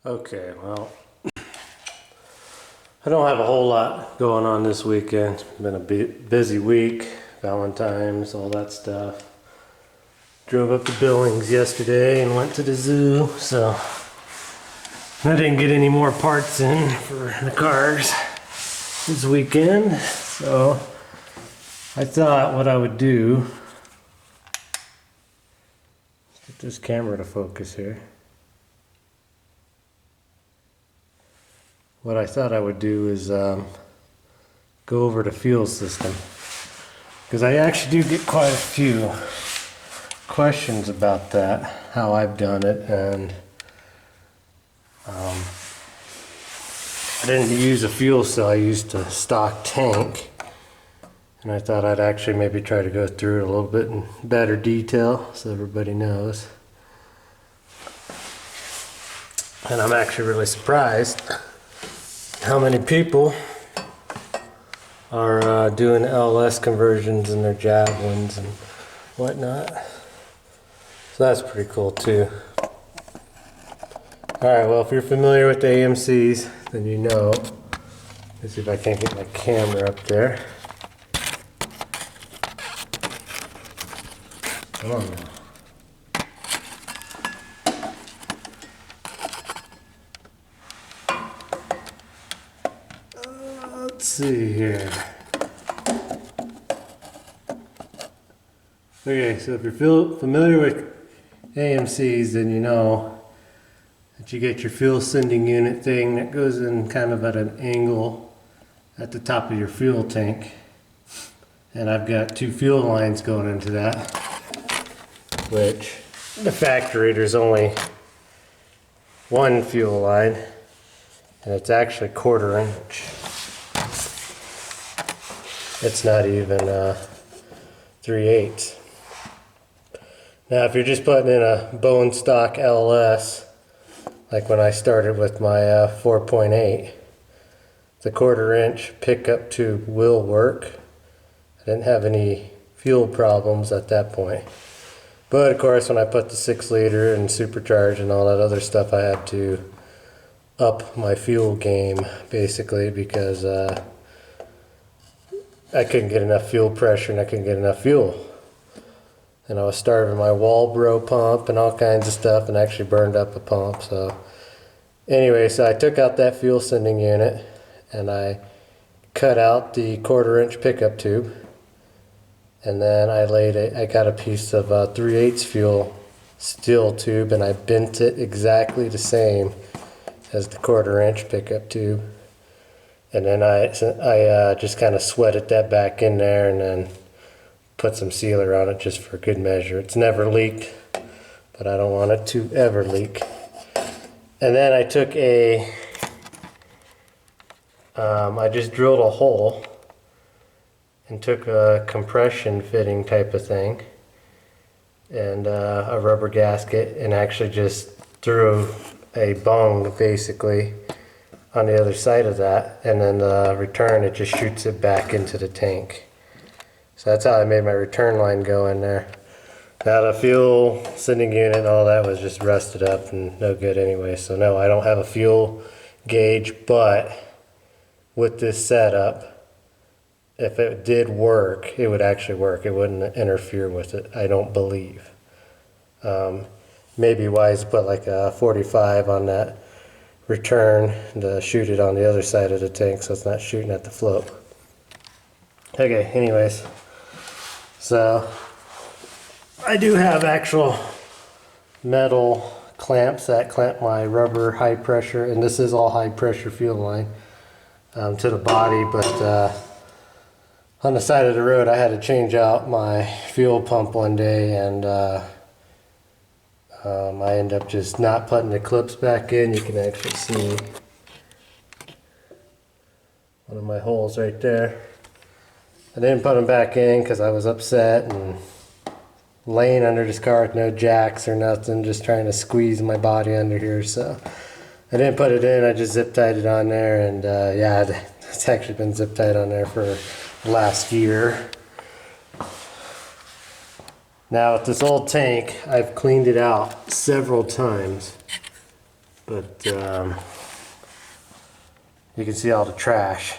Okay, well, I don't have a whole lot going on this weekend. It's been a busy week, Valentine's, all that stuff. Drove up to Billings yesterday and went to the zoo, so I didn't get any more parts in for the cars this weekend. So I thought what I would do, let's get this camera to focus here. What I thought I would do is go over the fuel system, because I actually do get quite a few questions about that, how I've done it, and I didn't use a fuel cell, I used a stock tank, and I thought I'd actually maybe try to go through it a little bit in better detail so everybody knows. And I'm actually really surprised how many people are doing LS conversions in their Javelins and whatnot. So that's pretty cool too. Alright, well, if you're familiar with the AMCs, then you know. Let's see if I can't get my camera up there. Come on now. Let's see here. Okay, so if you're familiar with AMCs, then you know that you get your fuel sending unit thing that goes in kind of at an angle at the top of your fuel tank. And I've got two fuel lines going into that, which the factory there's only one fuel line, and it's actually 1/4 inch. It's not even 3/8. Now if you're just putting in a bone stock LS, like when I started with my 4.8, the 1/4 inch pickup tube will work. I didn't have any fuel problems at that point. But of course when I put the 6 liter and supercharge and all that other stuff, I had to up my fuel game basically, because I couldn't get enough fuel pressure and I couldn't get enough fuel. And I was starving my Walbro pump and all kinds of stuff, and actually burned up a pump. So anyway, so I took out that fuel sending unit and I cut out the 1/4 inch pickup tube, and then I got a piece of 3/8 fuel steel tube, and I bent it exactly the same as the 1/4 inch pickup tube. And then I just kind of sweated that back in there and then put some sealer on it just for good measure. It's never leaked, but I don't want it to ever leak. And then I took I just drilled a hole and took a compression fitting type of thing and a rubber gasket, and actually just threw a bung basically on the other side of that, and then the return, it just shoots it back into the tank. So that's how I made my return line go in there. Now the fuel sending unit and all that was just rusted up and no good anyway, so no, I don't have a fuel gauge. But with this setup, if it did work, it would actually work. It wouldn't interfere with it, I don't believe. Maybe wise to put like a 45 on that return to shoot it on the other side of the tank so it's not shooting at the float. Okay, anyways, so I do have actual metal clamps that clamp my rubber high pressure, and this is all high pressure fuel line, to the body. But on the side of the road I had to change out my fuel pump one day, and I end up just not putting the clips back in. You can actually see one of my holes right there. I didn't put them back in because I was upset and laying under this car with no jacks or nothing, just trying to squeeze my body under here. So I didn't put it in, I just zip tied it on there, and yeah, it's actually been zip tied on there for last year. Now with this old tank, I've cleaned it out several times, but you can see all the trash.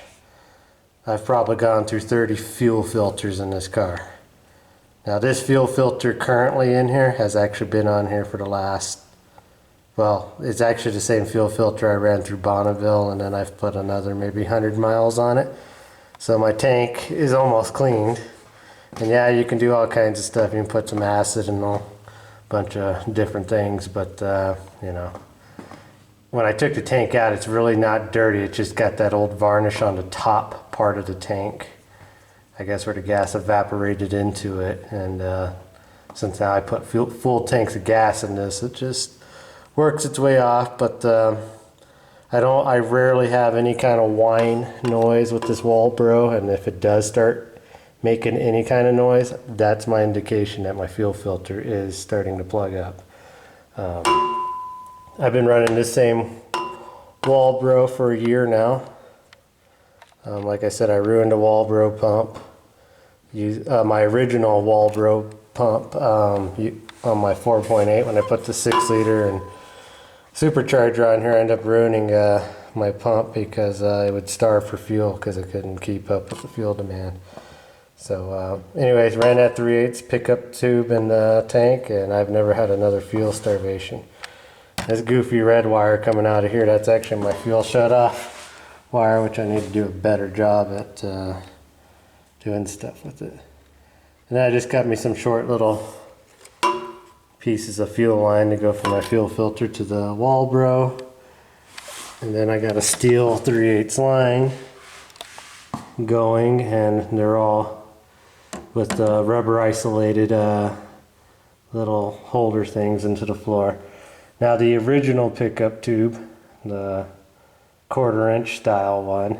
I've probably gone through 30 fuel filters in this car. Now this fuel filter currently in here has actually been on here for the last, well, it's actually the same fuel filter I ran through Bonneville, and then I've put another maybe 100 miles on it. So my tank is almost cleaned. And yeah, you can do all kinds of stuff. You can put some acid and a bunch of different things, but you know, when I took the tank out, it's really not dirty. It just got that old varnish on the top part of the tank, I guess where the gas evaporated into it. And since now I put full tanks of gas in this, it just works its way off. But I rarely have any kind of whine noise with this Walbro, and if it does start making any kind of noise, that's my indication that my fuel filter is starting to plug up. I've been running this same Walbro for a year now. Like I said, I ruined a Walbro pump. My original Walbro pump on my 4.8, when I put the 6-liter and supercharger on here, I ended up ruining my pump because it would starve for fuel because it couldn't keep up with the fuel demand. So anyways, ran that 3/8 pickup tube in the tank, and I've never had another fuel starvation. This goofy red wire coming out of here, that's actually my fuel shut-off wire, which I need to do a better job at doing stuff with it. And then I just got me some short little pieces of fuel line to go from my fuel filter to the Walbro. And then I got a steel 3/8 line going, and they're all with rubber isolated little holder things into the floor. Now the original pickup tube, the 1/4-inch style one,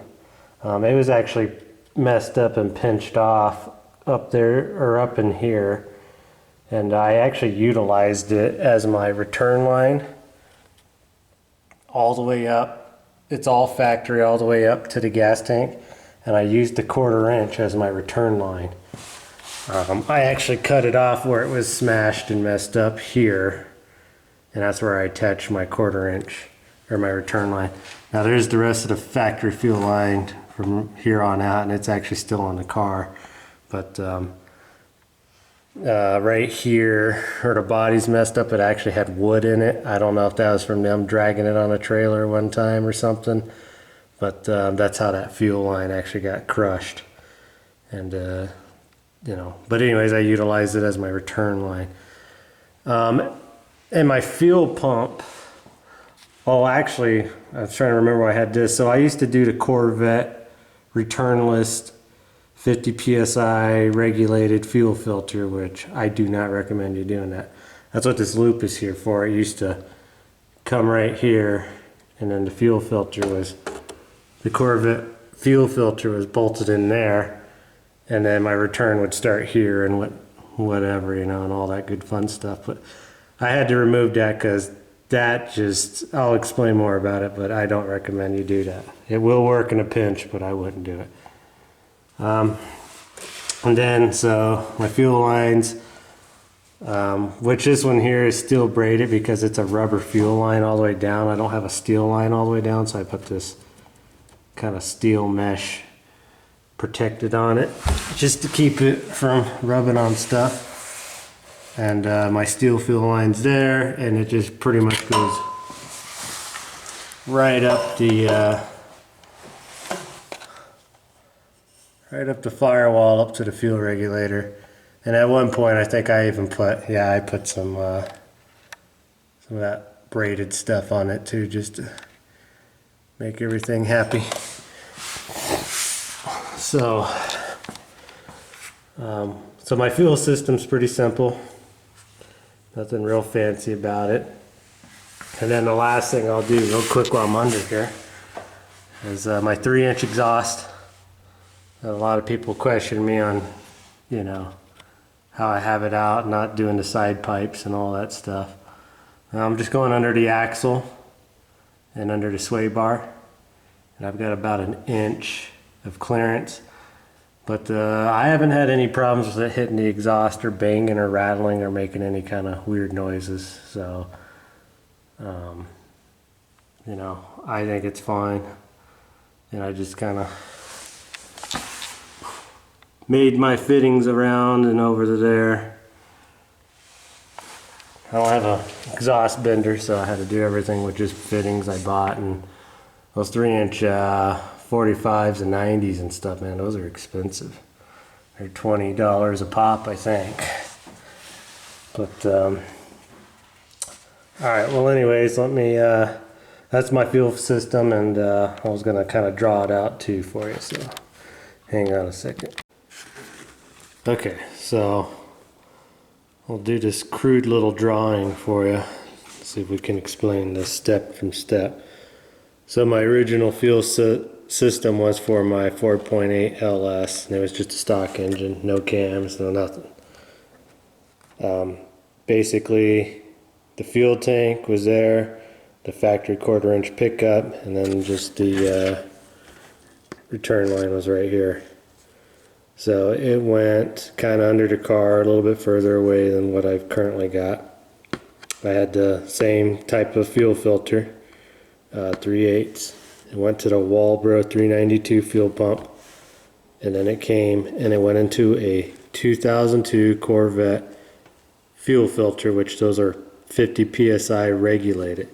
it was actually messed up and pinched off up there, or up in here, and I actually utilized it as my return line all the way up. It's all factory all the way up to the gas tank, and I used the 1/4-inch as my return line. I actually cut it off where it was smashed and messed up here, and that's where I attached my 1/4-inch, or my return line. Now there's the rest of the factory fuel line from here on out, and it's actually still on the car. But right here, where the body's messed up, it actually had wood in it. I don't know if that was from them dragging it on a trailer one time or something, but that's how that fuel line actually got crushed. And you know, but anyways, I utilized it as my return line. And my fuel pump, oh actually, I was trying to remember why I had this. So I used to do the Corvette returnless 50 psi regulated fuel filter, which I do not recommend you doing that. That's what this loop is here for. It used to come right here, and then the fuel filter was, the Corvette fuel filter was bolted in there, and then my return would start here and whatever, you know, and all that good fun stuff. But I had to remove that because that just, I'll explain more about it, but I don't recommend you do that. It will work in a pinch, but I wouldn't do it. And then, so my fuel lines, which this one here is steel braided because it's a rubber fuel line all the way down. I don't have a steel line all the way down, so I put this kind of steel mesh protected on it just to keep it from rubbing on stuff. And my steel fuel line's there, and it just pretty much goes right up the firewall up to the fuel regulator. And at one point I think I even put, yeah, I put some of that braided stuff on it too, just to make everything happy. So so my fuel system's pretty simple, nothing real fancy about it. And then the last thing I'll do real quick while I'm under here is my 3-inch exhaust. A lot of people question me on, you know, how I have it out, not doing the side pipes and all that stuff. I'm just going under the axle and under the sway bar, and I've got about 1 inch of clearance. But I haven't had any problems with it hitting the exhaust or banging or rattling or making any kind of weird noises. So you know, I think it's fine. And I just kind of made my fittings around and over to there. I don't have an exhaust bender, so I had to do everything with just fittings I bought. And those 3-inch 45s and 90s and stuff, man, those are expensive. They're $20 a pop, I think. But, alright, well anyways, let me, that's my fuel system, and I was going to kind of draw it out too for you, so hang on a second. Okay, so I'll do this crude little drawing for you. See if we can explain this step from step. So my original fuel system was for my 4.8 LS, and it was just a stock engine, no cams, no nothing. Basically, the fuel tank was there, the factory 1/4-inch pickup, and then just the return line was right here. So it went kind of under the car, a little bit further away than what I've currently got. I had the same type of fuel filter, 3/8. It went to the Walbro 392 fuel pump, and then it came and it went into a 2002 Corvette fuel filter, which those are 50 psi regulated.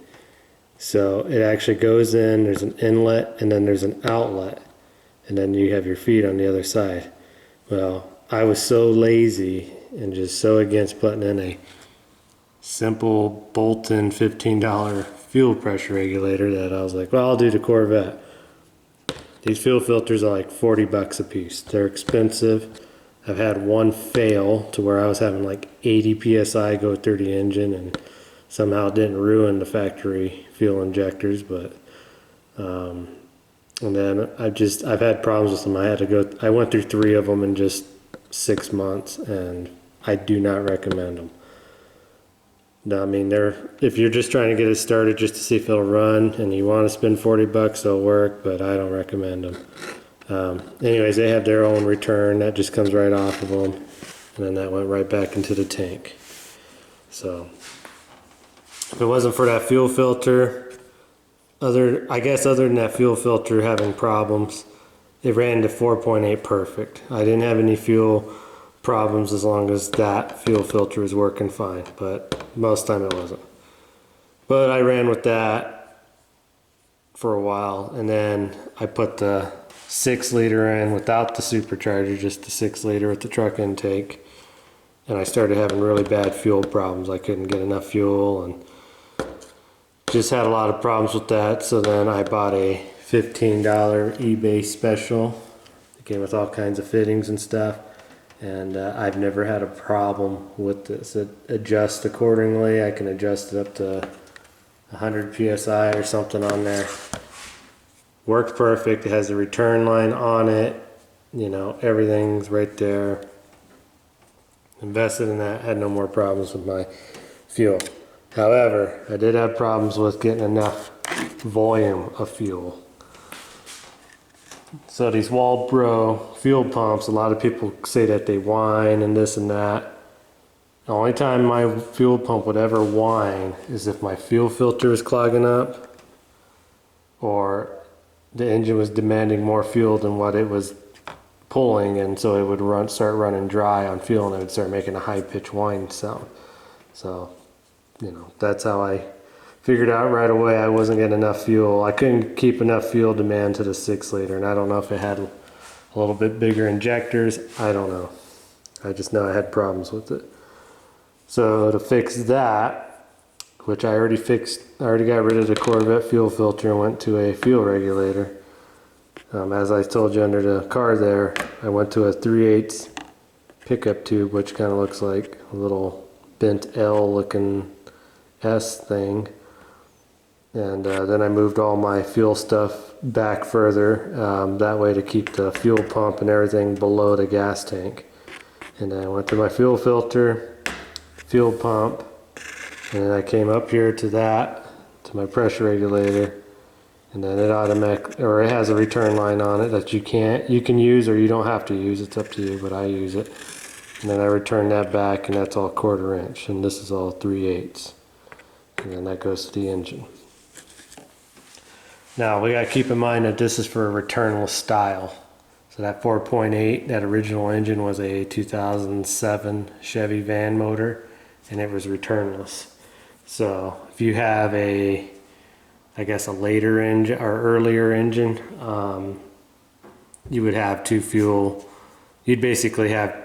So it actually goes in, there's an inlet and then there's an outlet, and then you have your feet on the other side. Well, I was so lazy and just so against putting in a simple bolt-in $15 fuel pressure regulator that I was like, well, I'll do the Corvette. These fuel filters are like 40 bucks a piece. They're expensive. I've had one fail to where I was having like 80 psi go through the engine, and somehow it didn't ruin the factory fuel injectors, but and then I've had problems with them. I went through 3 of them in just 6 months, and I do not recommend them. No, I mean, if you're just trying to get it started just to see if it'll run and you want to spend 40 bucks, they'll work, but I don't recommend them. Anyways, they have their own return that just comes right off of them, and then that went right back into the tank. So if it wasn't for that fuel filter, other than that fuel filter having problems, it ran to 4.8 perfect. I didn't have any fuel problems as long as that fuel filter was working fine, but most time it wasn't. But I ran with that for a while, and then I put the 6-liter in without the supercharger, just the 6-liter with the truck intake, and I started having really bad fuel problems. I couldn't get enough fuel and just had a lot of problems with that. So then I bought a $15 eBay special. It came with all kinds of fittings and stuff, and I've never had a problem with this. It adjusts accordingly. I can adjust it up to 100 psi or something on there. Works perfect. It has a return line on it, you know, everything's right there. Invested in that, had no more problems with my fuel. However, I did have problems with getting enough volume of fuel. So these Walbro fuel pumps, a lot of people say that they whine and this and that. The only time my fuel pump would ever whine is if my fuel filter was clogging up, or the engine was demanding more fuel than what it was pulling, and so it would start running dry on fuel, and it would start making a high-pitched whine sound. So, you know, that's how I figured out right away I wasn't getting enough fuel. I couldn't keep enough fuel demand to the 6-liter, and I don't know if it had a little bit bigger injectors. I don't know. I just know I had problems with it. So to fix that, which I already got rid of the Corvette fuel filter and went to a fuel regulator. As I told you under the car there, I went to a 3/8 pickup tube, which kind of looks like a little bent L looking S thing. And then I moved all my fuel stuff back further, that way to keep the fuel pump and everything below the gas tank. And then I went to my fuel filter, fuel pump, and then I came up here to to my pressure regulator, and then it has a return line on it that you can use or you don't have to use. It's up to you, but I use it. And then I return that back, and that's all 1/4 inch, and this is all 3/8. And then that goes to the engine. Now we got to keep in mind that this is for a returnless style. So that 4.8, that original engine was a 2007 Chevy van motor, and it was returnless. So if you have a, I guess a later engine or earlier engine, you would have you'd basically have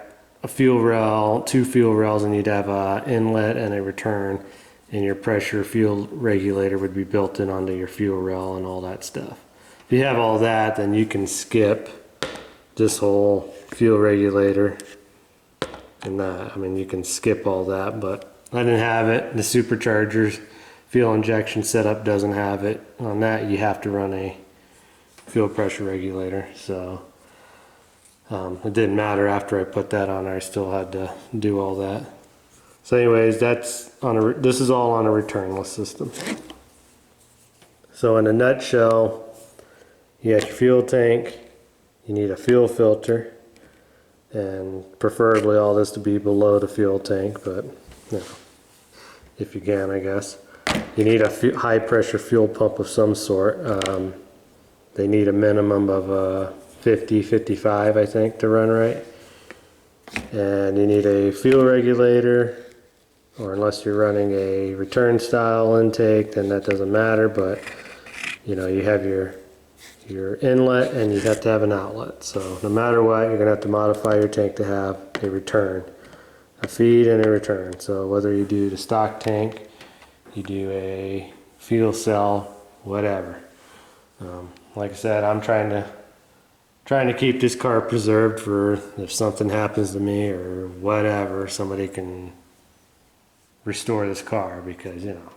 a fuel rail, 2 fuel rails, and you'd have an inlet and a return, and your pressure fuel regulator would be built in onto your fuel rail and all that stuff. If you have all that, then you can skip this whole fuel regulator and that. I mean, you can skip all that, but I didn't have it. The supercharger's fuel injection setup doesn't have it. On that, you have to run a fuel pressure regulator. So it didn't matter after I put that on there. I still had to do all that. So anyways, this is all on a returnless system. So in a nutshell, you got your fuel tank, you need a fuel filter, and preferably all this to be below the fuel tank, but you know, if you can, I guess. You need a high pressure fuel pump of some sort. They need a minimum of 50, 55, I think, to run right. And you need a fuel regulator, or unless you're running a return style intake, then that doesn't matter, but you know, you have your inlet and you have to have an outlet. So no matter what, you're gonna have to modify your tank to have a return, a feed and a return. So whether you do the stock tank, you do a fuel cell, whatever. Like I said, I'm trying to keep this car preserved for if something happens to me or whatever, somebody can restore this car, because you know,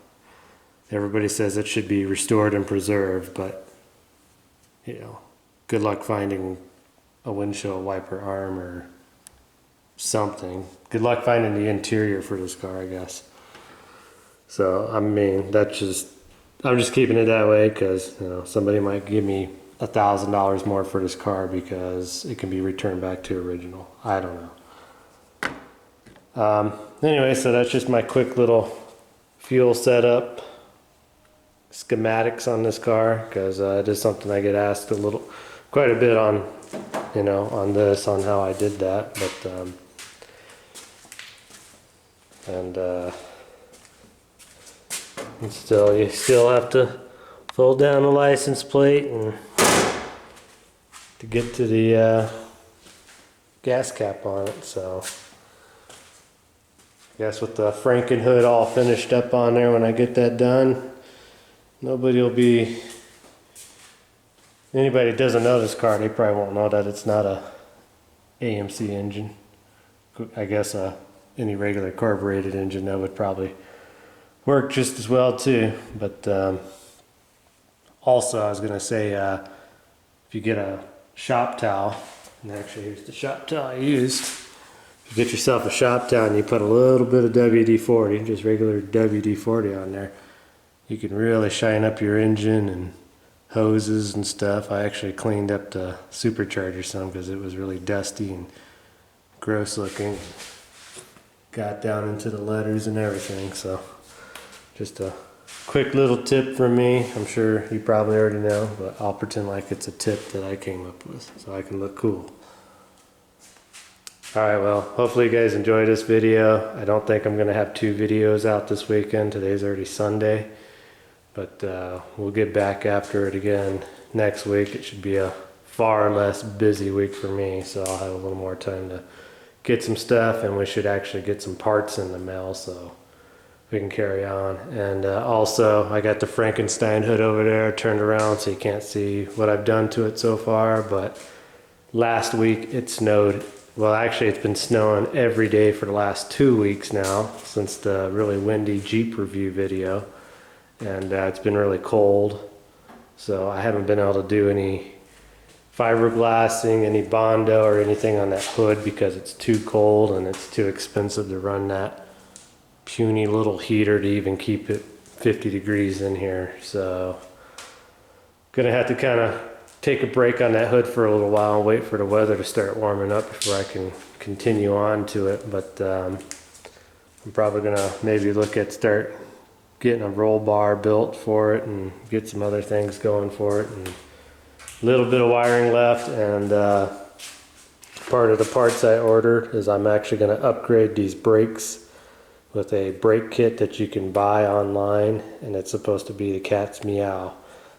everybody says it should be restored and preserved, but you know, good luck finding a windshield wiper arm or something. Good luck finding the interior for this car, I guess. So I mean, I'm just keeping it that way because you know, somebody might give me $1,000 more for this car because it can be returned back to original. I don't know. Anyway, so that's just my quick little fuel setup schematics on this car, because it is something I get asked quite a bit on, you know, on how I did that. But you still have to fold down the license plate and to get to the gas cap on it. So I guess with the Franken hood all finished up on there, when I get that done, anybody that doesn't know this car, they probably won't know that it's not a AMC engine. I guess any regular carbureted engine, that would probably work just as well too. But also I was gonna say, if you get a shop towel, and actually here's the shop towel I used. If you get yourself a shop towel and you put a little bit of WD-40, just regular WD-40 on there, you can really shine up your engine and hoses and stuff. I actually cleaned up the supercharger some because it was really dusty and gross looking. Got down into the letters and everything. So just a quick little tip from me. I'm sure you probably already know, but I'll pretend like it's a tip that I came up with so I can look cool. Alright, well, hopefully you guys enjoyed this video. I don't think I'm going to have 2 videos out this weekend. Today's already Sunday. But we'll get back after it again next week. It should be a far less busy week for me, so I'll have a little more time to get some stuff, and we should actually get some parts in the mail so we can carry on. And also, I got the Frankenstein hood over there turned around so you can't see what I've done to it so far, but last week it snowed. Well, actually it's been snowing every day for the last 2 weeks now since the really windy Jeep review video. And it's been really cold, so I haven't been able to do any fiberglassing, any Bondo or anything on that hood because it's too cold and it's too expensive to run that puny little heater to even keep it 50 degrees in here. So gonna have to kind of take a break on that hood for a little while and wait for the weather to start warming up before I can continue on to it. But I'm probably gonna maybe look at getting a roll bar built for it and get some other things going for it, and a little bit of wiring left. And part of the parts I ordered is I'm actually going to upgrade these brakes with a brake kit that you can buy online, and it's supposed to be the cat's meow.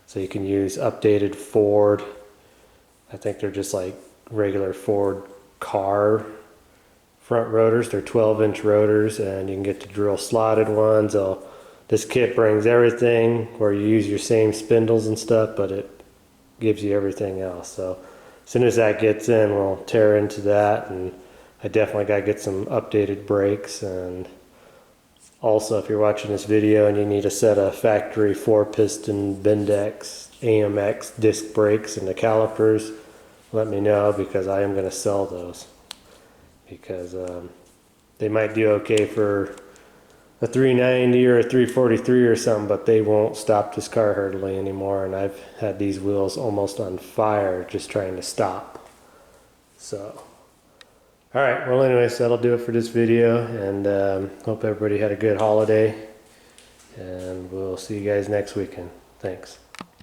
So you can use updated Ford, I think they're just like regular Ford car front rotors. They're 12-inch rotors, and you can get the drill slotted ones. This kit brings everything where you use your same spindles and stuff, but it gives you everything else. So as soon as that gets in, we'll tear into that, and I definitely got to get some updated brakes. And also, if you're watching this video and you need a set of factory 4-piston Bendix AMX disc brakes and the calipers, let me know, because I am going to sell those, because they might do okay for a 390 or a 343 or something, but they won't stop this car hardly anymore, and I've had these wheels almost on fire just trying to stop. So alright, well anyways, that'll do it for this video, and hope everybody had a good holiday, and we'll see you guys next weekend. Thanks.